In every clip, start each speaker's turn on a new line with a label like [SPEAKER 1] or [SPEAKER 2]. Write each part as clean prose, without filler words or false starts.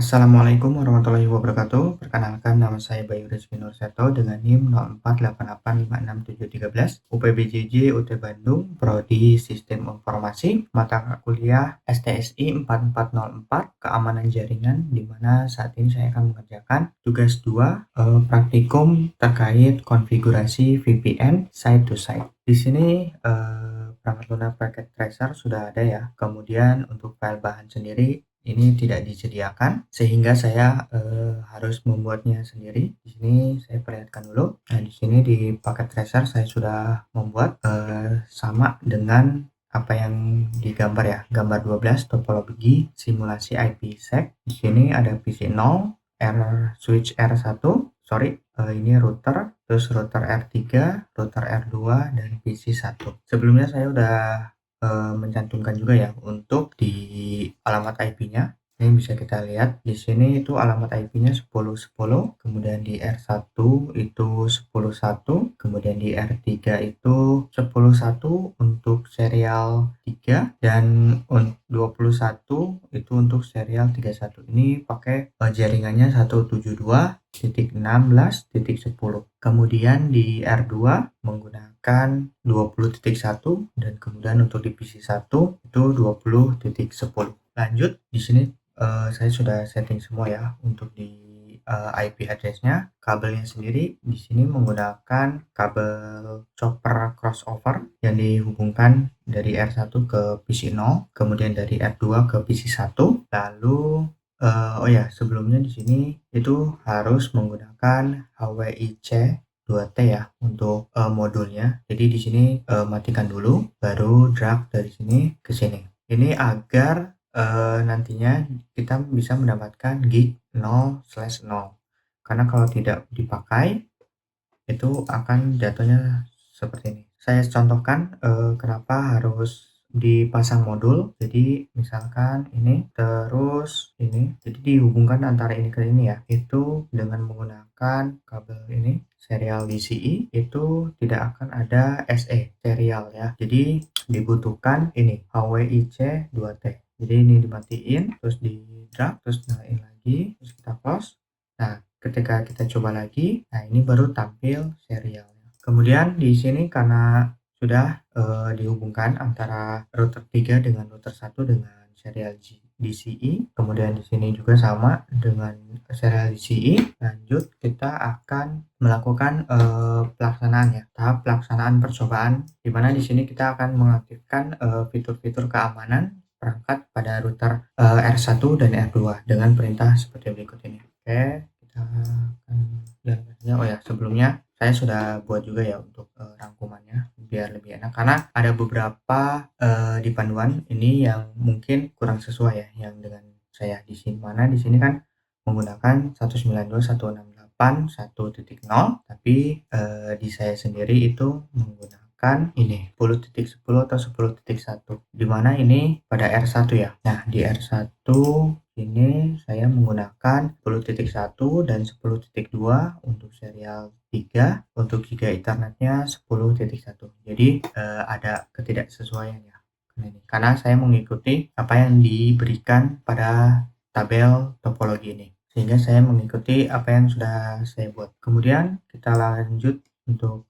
[SPEAKER 1] Assalamualaikum warahmatullahi wabarakatuh. Perkenalkan nama saya Bayu Rizky Nurseto dengan NIM 0488567713 UPBJJ UT Bandung, Prodi Sistem Informasi, mata kuliah STSI 4404 Keamanan Jaringan, di mana saat ini saya akan mengerjakan tugas 2 praktikum terkait konfigurasi VPN site to site. Di sini perangkat lunak packet tracer sudah ada ya. Kemudian untuk file bahan sendiri ini tidak disediakan sehingga saya harus membuatnya sendiri. Di sini saya perlihatkan dulu. Nah, di sini di paket tracer saya sudah membuat sama dengan apa yang digambar ya, gambar 12 topologi simulasi IPsec. Di sini ada PC 0, switch R1, ini router, terus router R3, router R2, dan PC 1. Sebelumnya saya udah mencantumkan juga ya untuk di alamat IP-nya. Ini bisa kita lihat di sini itu alamat IP-nya 1010, kemudian di R1 itu 101, kemudian di R3 itu 101 untuk serial 3 dan 21 itu untuk serial 31. Ini pakai jaringannya 172.16.10. Kemudian di R2 menggunakan 20.1 dan kemudian untuk di PC1 itu 20.10. Lanjut, di sini saya sudah setting semua ya untuk di IP address-nya. Kabelnya sendiri di sini menggunakan kabel chopper crossover yang dihubungkan dari R1 ke PC0, kemudian dari R2 ke PC1. Lalu sebelumnya di sini itu harus menggunakan HWIC 2T ya untuk modulnya. Jadi di sini matikan dulu, baru drag dari sini ke sini. Ini agar nantinya kita bisa mendapatkan gig 0/0. Karena kalau tidak dipakai itu akan jatuhnya seperti ini. Saya contohkan kenapa harus dipasang modul. Jadi misalkan ini terus ini, jadi dihubungkan antara ini ke ini ya, itu dengan menggunakan kabel ini serial DCI, itu tidak akan ada SE serial ya. Jadi dibutuhkan ini HWIC 2T. Jadi ini dimatiin, terus di drag, terus nyalain lagi, terus kita close. Nah, ketika kita coba lagi, nah ini baru tampil serialnya. Kemudian di sini karena sudah dihubungkan antara router 3 dengan router 1 dengan serial DCI. Kemudian di sini juga sama dengan serial DCI. Lanjut kita akan melakukan pelaksanaan ya, tahap pelaksanaan percobaan, di mana di sini kita akan mengaktifkan fitur-fitur keamanan perangkat pada router R1 dan R2 dengan perintah seperti berikut ini. Oke, kita akan jalankannya. Oh ya, sebelumnya saya sudah buat juga ya untuk rangkumannya biar lebih enak, karena ada beberapa di panduan ini yang mungkin kurang sesuai ya yang dengan saya di sini. Mana di sini kan menggunakan 192.168.1.0, tapi di saya sendiri itu menggunakan ini 10.10 atau 10.1, dimana ini pada R1 ya. Nah, di R1 ini saya menggunakan 10.1 dan 10.2 untuk serial 3, untuk giga ethernetnya 10.1. Jadi ada ketidaksesuaian ya karena saya mengikuti apa yang diberikan pada tabel topologi ini, sehingga saya mengikuti apa yang sudah saya buat. Kemudian kita lanjut untuk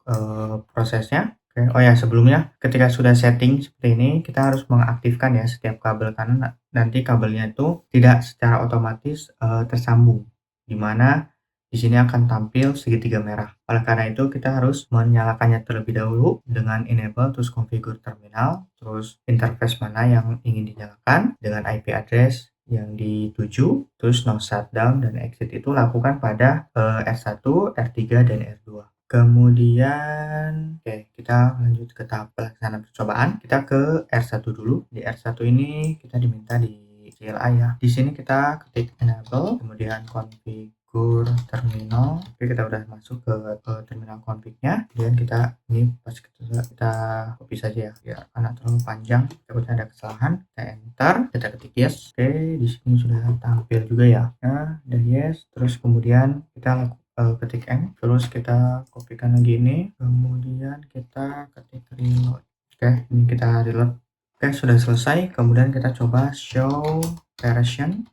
[SPEAKER 1] prosesnya. Oke. Oh ya, sebelumnya ketika sudah setting seperti ini, kita harus mengaktifkan ya setiap kabel, karena nanti kabelnya itu tidak secara otomatis tersambung, di mana di sini akan tampil segitiga merah. Oleh karena itu kita harus menyalakannya terlebih dahulu dengan enable, terus configure terminal, terus interface mana yang ingin dinyalakan dengan IP address yang dituju, terus no shutdown dan exit itu lakukan pada R1, R3, dan R2. Kemudian, oke, kita lanjut ke tahap pelaksanaan percobaan. Kita ke R1 dulu. Di R1 ini kita diminta di CLI ya. Di sini kita ketik enable, kemudian configure terminal. Oke, kita udah masuk ke terminal config-nya. Kemudian kita ini pas kita copy saja ya, karena terlalu panjang takutnya ada kesalahan. Kita enter, kita ketik yes. Oke, di sini sudah tampil juga ya. Nah, udah yes. Terus kemudian kita lakukan ketik M, terus kita kopikan lagi ini, kemudian kita ketik reload. Oke, ini kita reload. Oke, sudah selesai. Kemudian kita coba show version.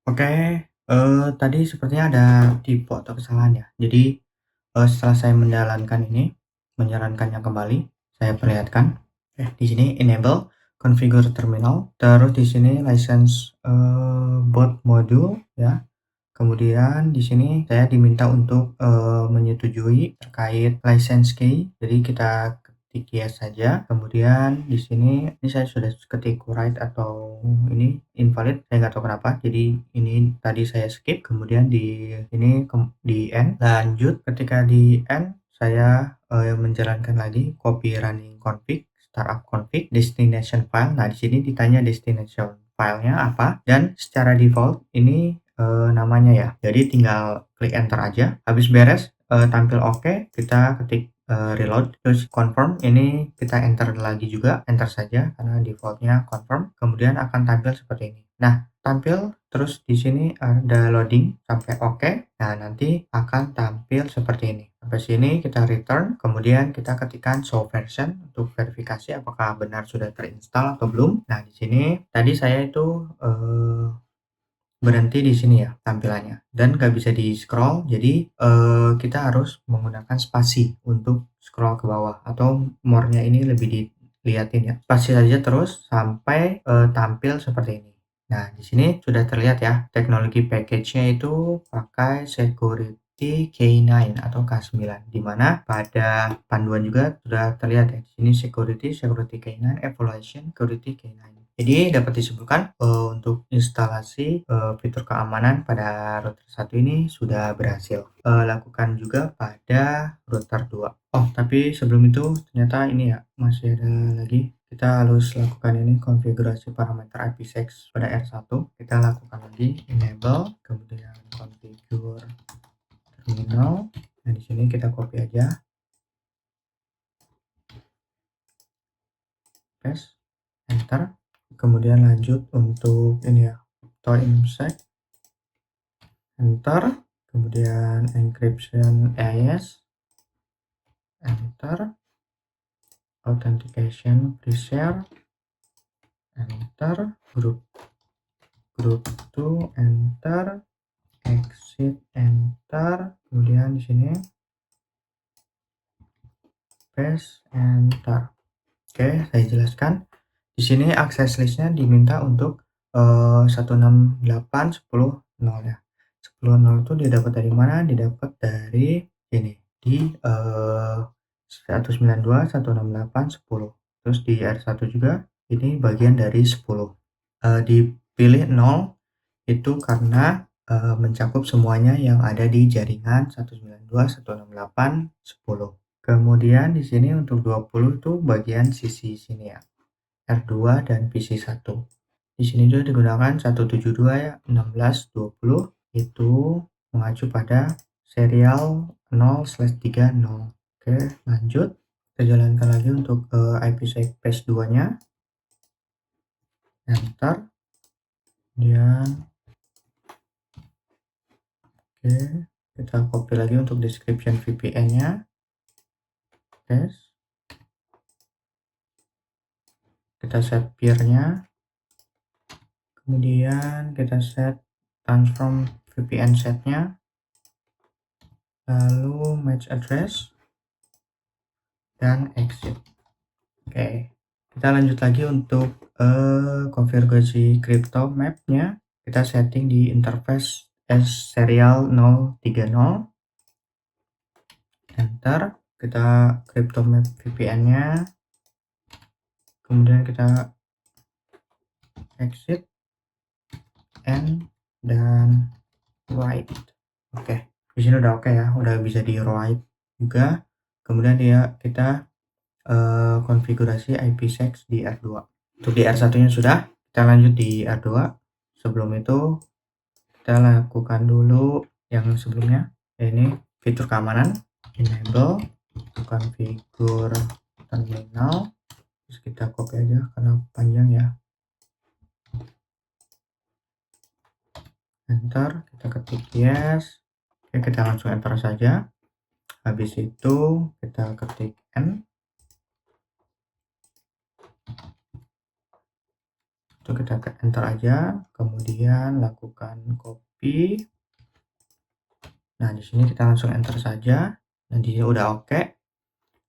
[SPEAKER 1] Oke, Tadi sepertinya ada tipe atau kesalahan ya. Jadi, setelah saya menjalankannya kembali, saya perlihatkan. Di sini enable configure terminal, terus di sini license, boot module ya. Kemudian di sini saya diminta untuk, menyetujui terkait license key, jadi kita ketik yes saja. Kemudian di sini saya sudah ketik write atau ini invalid, saya nggak tahu kenapa. Jadi ini tadi saya skip, kemudian di ini di end. Lanjut ketika di end saya, menjalankan lagi copy running config, startup config, destination file. Nah, di sini ditanya destination filenya apa dan secara default ini namanya ya. Jadi tinggal klik enter aja. Habis beres, tampil oke, kita ketik, reload, terus confirm, ini kita enter lagi juga, enter saja karena defaultnya confirm, kemudian akan tampil seperti ini. Nah, tampil terus di sini ada loading sampai oke. Nah, nanti akan tampil seperti ini. Sampai sini kita return, kemudian kita ketikkan show version untuk verifikasi apakah benar sudah terinstall atau belum. Nah, di sini tadi saya itu, berhenti di sini ya tampilannya dan nggak bisa di-scroll, jadi, kita harus menggunakan spasi untuk scroll ke bawah atau more-nya ini lebih dilihatin ya. Spasi saja terus sampai, tampil seperti ini. Nah, di sini sudah terlihat ya, teknologi package-nya itu pakai Security K9 atau K9, di mana pada panduan juga sudah terlihat ya, di sini Security K9, Evaluation Security K9. Jadi dapat disimpulkan, untuk instalasi, fitur keamanan pada router 1 ini sudah berhasil. Lakukan juga pada router 2. Oh, tapi sebelum itu ternyata ini ya, masih ada lagi. Kita harus lakukan ini konfigurasi parameter IPsec pada R1. Kita lakukan lagi enable, kemudian configure terminal. Nah, di sini kita copy aja, paste, enter. Kemudian lanjut untuk ini ya, imsec, enter. Kemudian encryption AES, enter. Authentication pre-share, enter. Group 2, enter. Exit, enter. Kemudian di sini paste, enter. Oke, saya jelaskan. Di sini access listnya diminta untuk 168.10.0 ya. 10.0 itu didapat dari mana? Didapat dari ini di 192.168.10. Terus di R1 juga ini bagian dari 10. Dipilih 0 itu karena mencakup semuanya yang ada di jaringan 192.168.10. Kemudian di sini untuk 20 itu bagian sisi sini ya. R2 dan PC1. Di sini juga digunakan 172 ya, 1620 itu mengacu pada serial 0/30. Oke, lanjut. Kita jalankan lagi untuk IPsec phase 2-nya. Enter. Kemudian oke, kita copy lagi untuk description VPN-nya. Paste. Kita set peer-nya. Kemudian kita set transform VPN set-nya. Lalu match address dan exit. Oke, kita lanjut lagi untuk konfigurasi crypto map-nya. Kita setting di interface as serial 030. Enter. Kita crypto map VPN-nya. Kemudian kita exit, end, dan write. Oke, di sini udah oke ya, udah bisa di write juga. Kemudian kita konfigurasi IPsec di R2. Untuk di R1-nya sudah, kita lanjut di R2. Sebelum itu kita lakukan dulu yang sebelumnya, ini fitur keamanan, enable, configure terminal. Terus kita copy aja karena panjang ya. Enter, kita ketik yes. Oke, kita langsung enter saja. Habis itu kita ketik N. Itu kita enter aja, kemudian lakukan copy Nah, di sini kita langsung enter saja. Nah, di sini udah oke.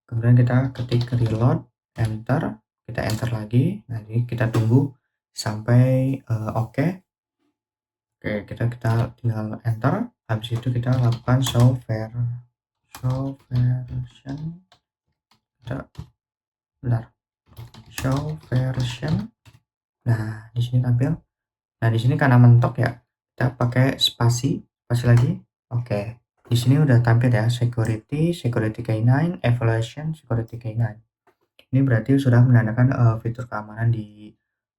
[SPEAKER 1] Kemudian kita ketik reload, enter, kita enter lagi. Nah, ini kita tunggu sampai oke. Oke, kita tinggal enter. Habis itu kita lakukan show version. Bentar, show version. Nah, di sini tampil. Nah, di sini karena mentok ya, kita pakai spasi lagi. Oke. Di sini udah tampil ya, security K9, evaluation security K9. Ini berarti sudah menandakan fitur keamanan di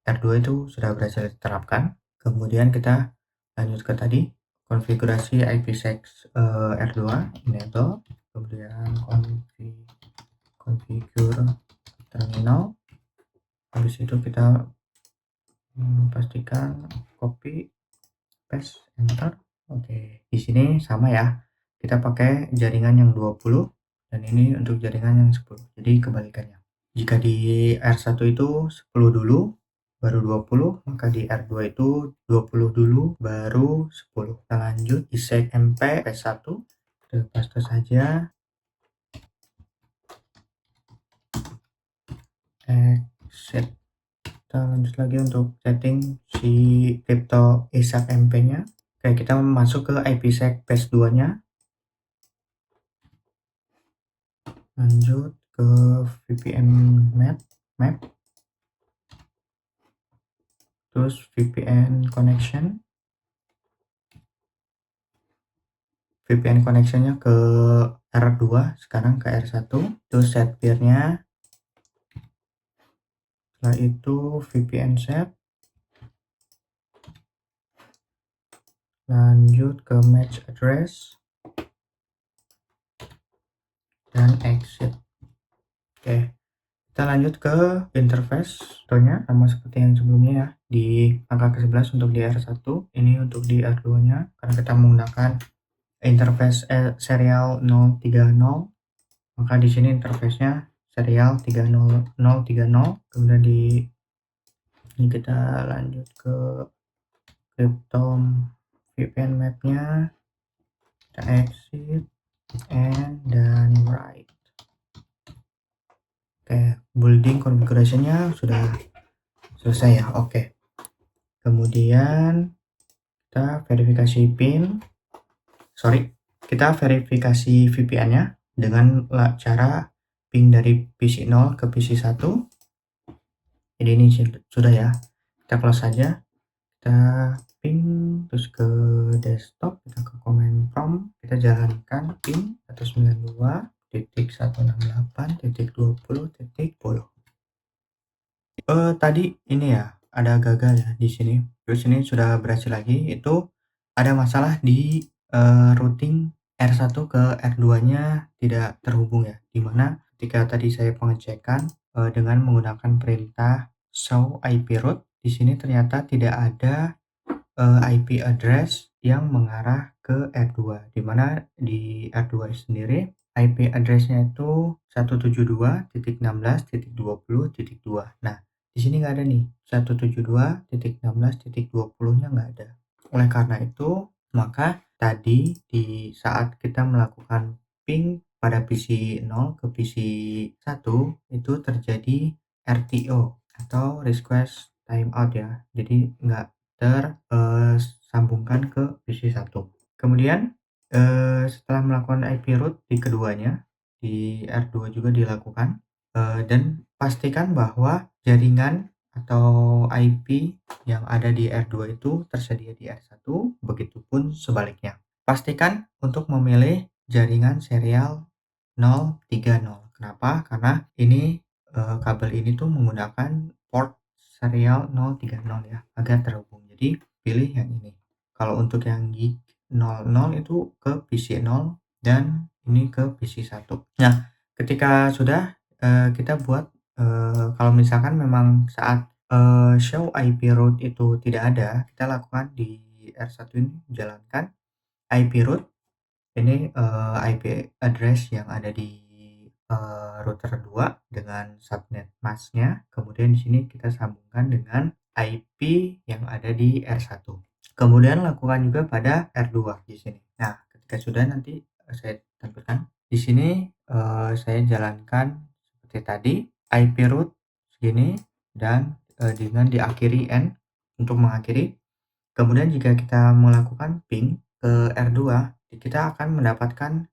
[SPEAKER 1] R2 itu sudah berhasil diterapkan. Kemudian kita lanjut ke tadi, konfigurasi IPsec R2 enable, kemudian configure terminal. Habis itu kita pastikan copy, paste, enter. Oke, di sini sama ya. Kita pakai jaringan yang 20 dan ini untuk jaringan yang 10. Jadi kebalikannya. Jika di R1 itu 10 dulu, baru 20, maka di R2 itu 20 dulu, baru 10. Kita lanjut, isec mp p1, kita paste saja. Exit. Kita lanjut lagi untuk setting si crypto isaac mp-nya. Oke, kita masuk ke IPsec PS2 nya. Lanjut ke VPN map, terus VPN connection. VPN connectionnya ke R2, sekarang ke R1. Terus set peer-nya. Setelah itu VPN set. Lanjut ke match address dan exit. Oke, kita lanjut ke interface. Contohnya sama seperti yang sebelumnya ya, di angka ke-11 untuk di R1, ini untuk di R2 nya karena kita menggunakan interface serial 030, maka di sini interface-nya serial 30030. Kemudian di ini kita lanjut ke crypto VPN map-nya, kita exit and dan write. Oke, building configuration-nya sudah selesai ya. Oke, kemudian kita verifikasi kita verifikasi VPN-nya dengan cara ping dari PC 0 ke PC 1. Jadi ini sudah ya, kita close saja. Kita ping terus ke desktop, kita ke command prompt, kita jalankan ping 192.168.20.10. Tadi ini ya ada gagal ya di sini. Terus ini sudah berhasil lagi. Itu ada masalah di routing R1 ke R2-nya tidak terhubung ya. Dimana ketika tadi saya pengecekan dengan menggunakan perintah show IP route, di sini ternyata tidak ada IP address yang mengarah ke R2, di mana di R2 sendiri IP address-nya itu 172.16.20.2. Nah, di sini nggak ada nih, 172.16.20-nya nggak ada. Oleh karena itu, maka tadi di saat kita melakukan ping pada PC 0 ke PC 1 itu terjadi RTO atau request timeout ya. Jadi nggak tersambungkan ke PC 1. Kemudian setelah melakukan IP route di keduanya, di R2 juga dilakukan, dan pastikan bahwa jaringan atau IP yang ada di R2 itu tersedia di R1, begitupun sebaliknya. Pastikan untuk memilih jaringan serial 030. Kenapa? Karena ini kabel ini tuh menggunakan port serial 030 ya, agar terhubung. Jadi pilih yang ini. Kalau untuk yang gig 00 itu ke PC 0 dan ini ke PC 1. Nah, ketika sudah kita buat kalau misalkan memang saat show IP route itu tidak ada, kita lakukan di R1 ini jalankan IP route. Ini IP address yang ada di router 2 dengan subnet mask-nya. Kemudian di sini kita sambungkan dengan IP yang ada di R1. Kemudian lakukan juga pada R2 di sini. Nah, ketika sudah nanti saya tampilkan. Di sini saya jalankan seperti tadi, IP root segini dan dengan diakhiri N untuk mengakhiri. Kemudian jika kita melakukan ping ke R2, kita akan mendapatkan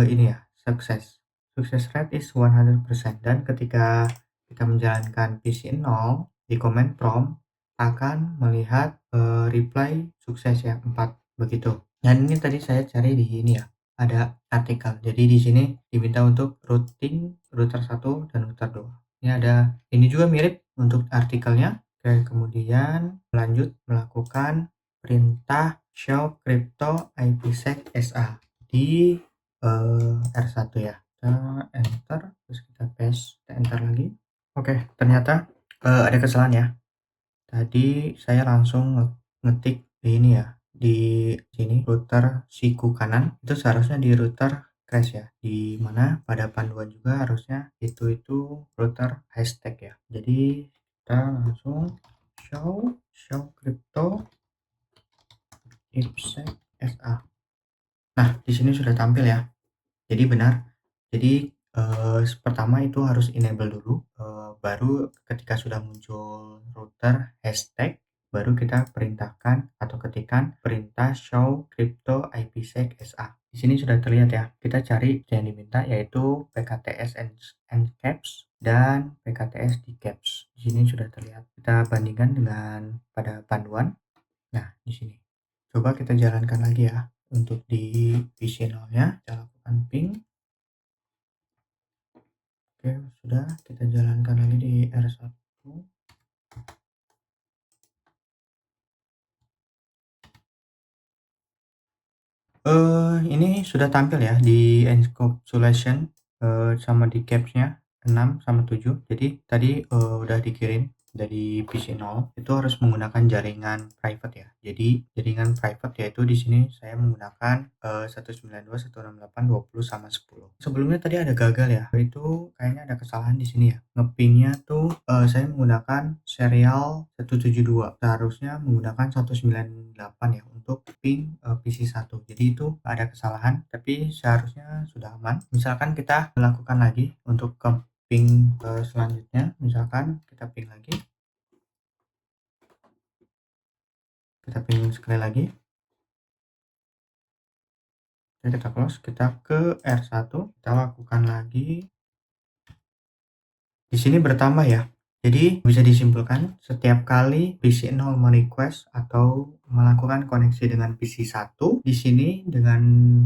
[SPEAKER 1] ini ya, sukses. Success rate is 100% dan ketika kita menjalankan PC0 di command prompt akan melihat reply sukses ya 4 begitu. Dan ini tadi saya cari di ini ya, ada artikel. Jadi di sini diminta untuk routing router 1 dan router 2. Ini ada ini juga mirip untuk artikelnya. Oke, kemudian lanjut melakukan perintah show crypto IPsec SA di R1 ya. Kita enter, terus kita paste, kita enter lagi. Oke, ternyata ada kesalahan ya. Tadi saya langsung ngetik di ini ya, di sini router siku kanan, itu seharusnya di router crash ya, di mana pada panduan juga harusnya itu router hashtag ya. Jadi kita langsung show crypto IPsec SA. Nah, di sini sudah tampil ya. Jadi benar. Jadi, pertama itu harus enable dulu, baru ketika sudah muncul router hashtag, baru kita perintahkan atau ketikkan perintah show crypto IPsec SA. Di sini sudah terlihat ya, kita cari yang diminta yaitu PKTS caps dan PKTS caps. Di sini sudah terlihat. Kita bandingkan dengan pada panduan. Nah, di sini. Coba kita jalankan lagi ya. Untuk di PC0-nya, kita lakukan ping. Oke, sudah kita jalankan lagi di R1. Ini sudah tampil ya di encapsulation sama di caps-nya 6 sama 7. Jadi tadi udah dikirim dari PC0 itu harus menggunakan jaringan private ya. Jadi jaringan private yaitu di sini saya menggunakan 192.168.20 sama 10. Sebelumnya tadi ada gagal ya. Itu kayaknya ada kesalahan di sini ya. Ngepingnya tuh saya menggunakan serial 172. Seharusnya menggunakan 198 ya untuk ping PC1. Jadi itu ada kesalahan, tapi seharusnya sudah aman. Misalkan kita melakukan lagi untuk ke ping selanjutnya, misalkan kita ping lagi, kita ping sekali lagi, kita close, kita ke R1, kita lakukan lagi. Di sini bertambah ya. Jadi bisa disimpulkan setiap kali PC0 merequest atau melakukan koneksi dengan PC1, di sini dengan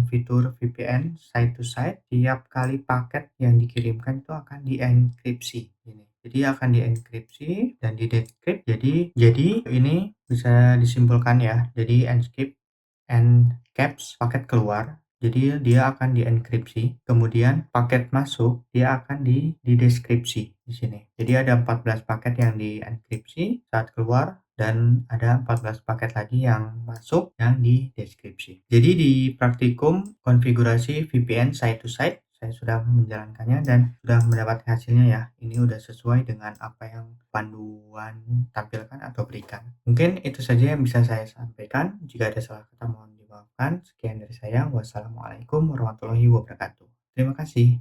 [SPEAKER 1] fitur VPN side to side, tiap kali paket yang dikirimkan itu akan dienkripsi. Jadi akan dienkripsi dan didecrypt. Jadi ini bisa disimpulkan ya. Jadi caps paket keluar. Jadi dia akan dienkripsi, kemudian paket masuk dia akan dideskripsi di sini. Jadi ada 14 paket yang dienkripsi saat keluar dan ada 14 paket lagi yang masuk yang dideskripsi. Jadi di praktikum konfigurasi VPN side to side saya sudah menjalankannya dan sudah mendapatkan hasilnya ya. Ini udah sesuai dengan apa yang panduan tampilkan atau berikan. Mungkin itu saja yang bisa saya sampaikan. Jika ada salah kata mohon dimaafkan. Sekian dari saya. Wassalamualaikum warahmatullahi wabarakatuh. Terima kasih.